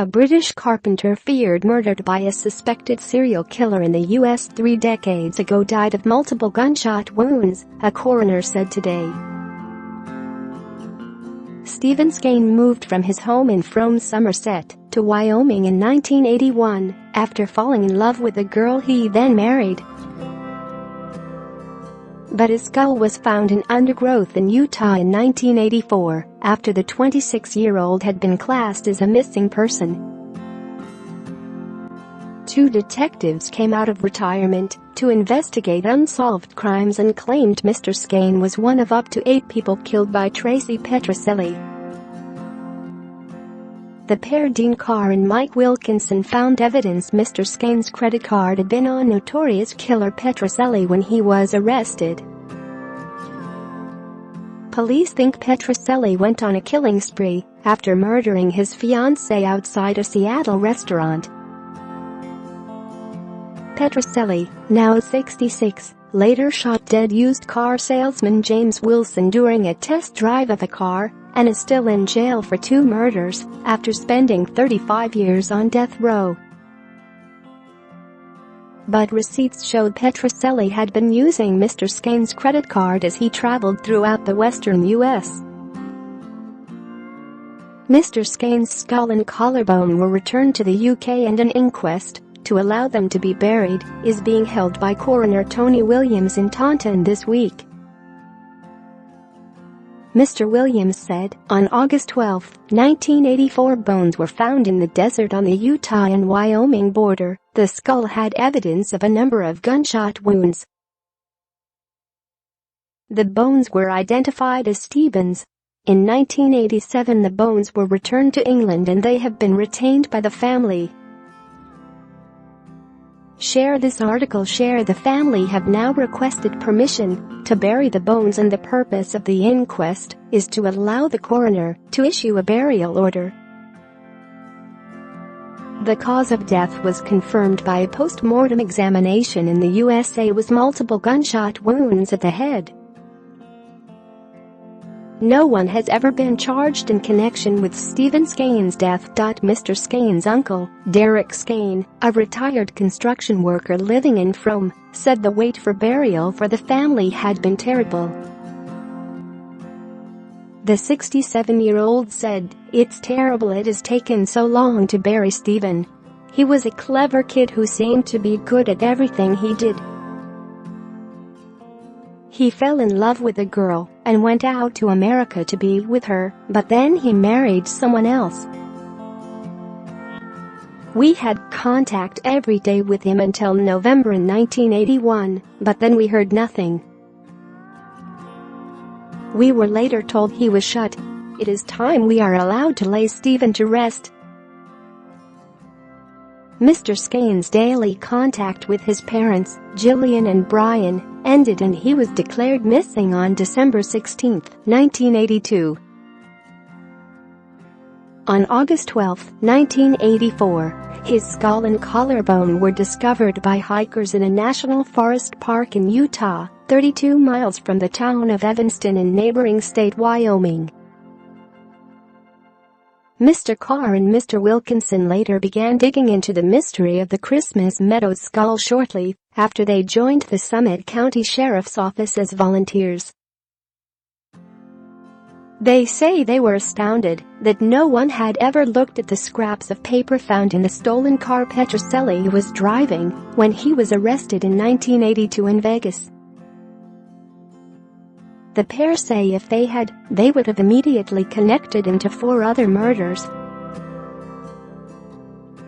A British carpenter feared murdered by a suspected serial killer in the U.S. 3 decades ago died of multiple gunshot wounds, a coroner said today. Stephen Skane moved from his home in Frome, Somerset, to Wyoming in 1981 after falling in love with a girl he then married. But his skull was found in undergrowth in Utah in 1984 after the 26-year-old had been classed as a missing person. 2 detectives came out of retirement to investigate unsolved crimes and claimed Mr. Skane was one of up to 8 people killed by Tracy Petroselli. The pair, Dean Carr and Mike Wilkinson, found evidence Mr. Skane's credit card had been on notorious killer Petroselli when he was arrested. Police think Petroselli went on a killing spree after murdering his fiancée outside a Seattle restaurant. Petroselli, now 66, later shot dead used car salesman James Wilson during a test drive of a car and is still in jail for 2 murders after spending 35 years on death row. But receipts showed Petroselli had been using Mr. Skane's credit card as he traveled throughout the western U.S. Mr. Skane's skull and collarbone were returned to the UK and an inquest to allow them to be buried is being held by coroner Tony Williams in Taunton this week. Mr. Williams said, on August 12, 1984, bones were found in the desert on the Utah and Wyoming border. The skull had evidence of a number of gunshot wounds. The bones were identified as Stephen's. In 1987, the bones were returned to England and they have been retained by the family. Share this article. The family have now requested permission to bury the bones, and the purpose of the inquest is to allow the coroner to issue a burial order. The cause of death was confirmed by a post-mortem examination in the USA was multiple gunshot wounds at the head. No one has ever been charged in connection with Stephen Skane's death. Mr. Skane's uncle, Derek Skane, a retired construction worker living in Frome, said the wait for burial for the family had been terrible. The 67-year-old said, "It's terrible it has taken so long to bury Stephen. He was a clever kid who seemed to be good at everything he did. He fell in love with a girl and went out to America to be with her, but then he married someone else. We had contact every day with him until November in 1981, but then we heard nothing. We were later told he was shot. It is time we are allowed to lay Stephen to rest." Mr. Skane's daily contact with his parents, Gillian and Brian, ended and he was declared missing on December 16, 1982. On August 12, 1984, his skull and collarbone were discovered by hikers in a national forest park in Utah, 32 miles from the town of Evanston in neighboring state Wyoming. Mr. Carr and Mr. Wilkinson later began digging into the mystery of the Christmas Meadows skull shortly after they joined the Summit County Sheriff's Office as volunteers. They say they were astounded that no one had ever looked at the scraps of paper found in the stolen car Petroselli was driving when he was arrested in 1982 in Vegas. The pair say if they had, they would have immediately connected him to 4 other murders.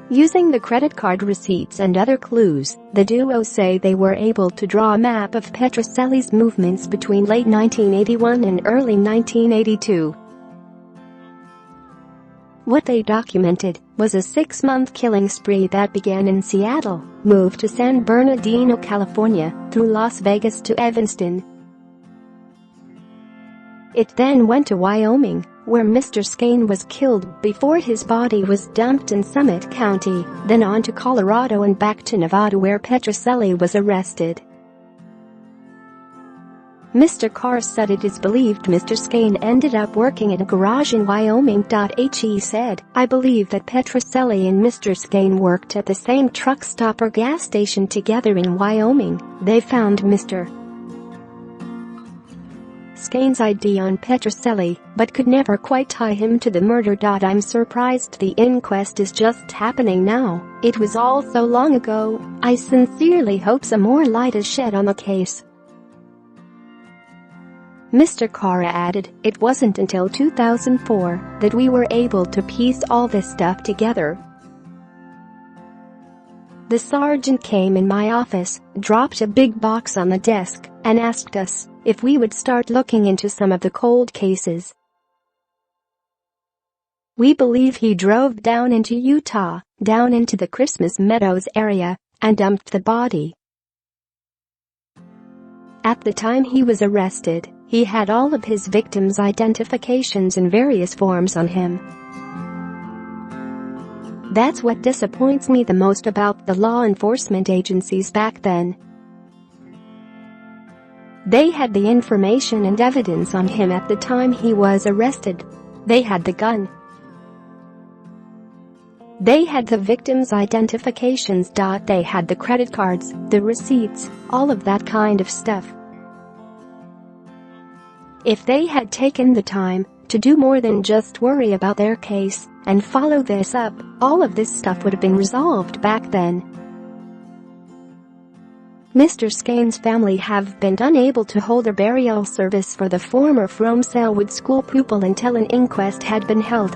Using the credit card receipts and other clues, the duo say they were able to draw a map of Petroselli's movements between late 1981 and early 1982. What they documented was a 6-month killing spree that began in Seattle, moved to San Bernardino, California, through Las Vegas to Evanston. It then went to Wyoming, where Mr. Skane was killed before his body was dumped in Summit County, then on to Colorado and back to Nevada where Petroselli was arrested. Mr. Carr said it is believed Mr. Skane ended up working at a garage in Wyoming. He said, "I believe that Petroselli and Mr. Skane worked at the same truck stop or gas station together in Wyoming. They found Mr. Skane's ID on Petroselli, but could never quite tie him to the murder. I'm surprised the inquest is just happening now. It was all so long ago. I sincerely hope some more light is shed on the case." Mr. Carr added, "It wasn't until 2004 that we were able to piece all this stuff together. The sergeant came in my office, dropped a big box on the desk, and asked us if we would start looking into some of the cold cases. We believe he drove down into Utah, down into the Christmas Meadows area, and dumped the body. At the time he was arrested, he had all of his victims' identifications in various forms on him. That's what disappoints me the most about the law enforcement agencies back then. They had the information and evidence on him at the time he was arrested. They had the gun. They had the victims' identifications. They had the credit cards, the receipts, all of that kind of stuff. If they had taken the time to do more than just worry about their case and follow this up, all of this stuff would have been resolved back then." Mr. Skane's family have been unable to hold a burial service for the former From Selwood school pupil until an inquest had been held.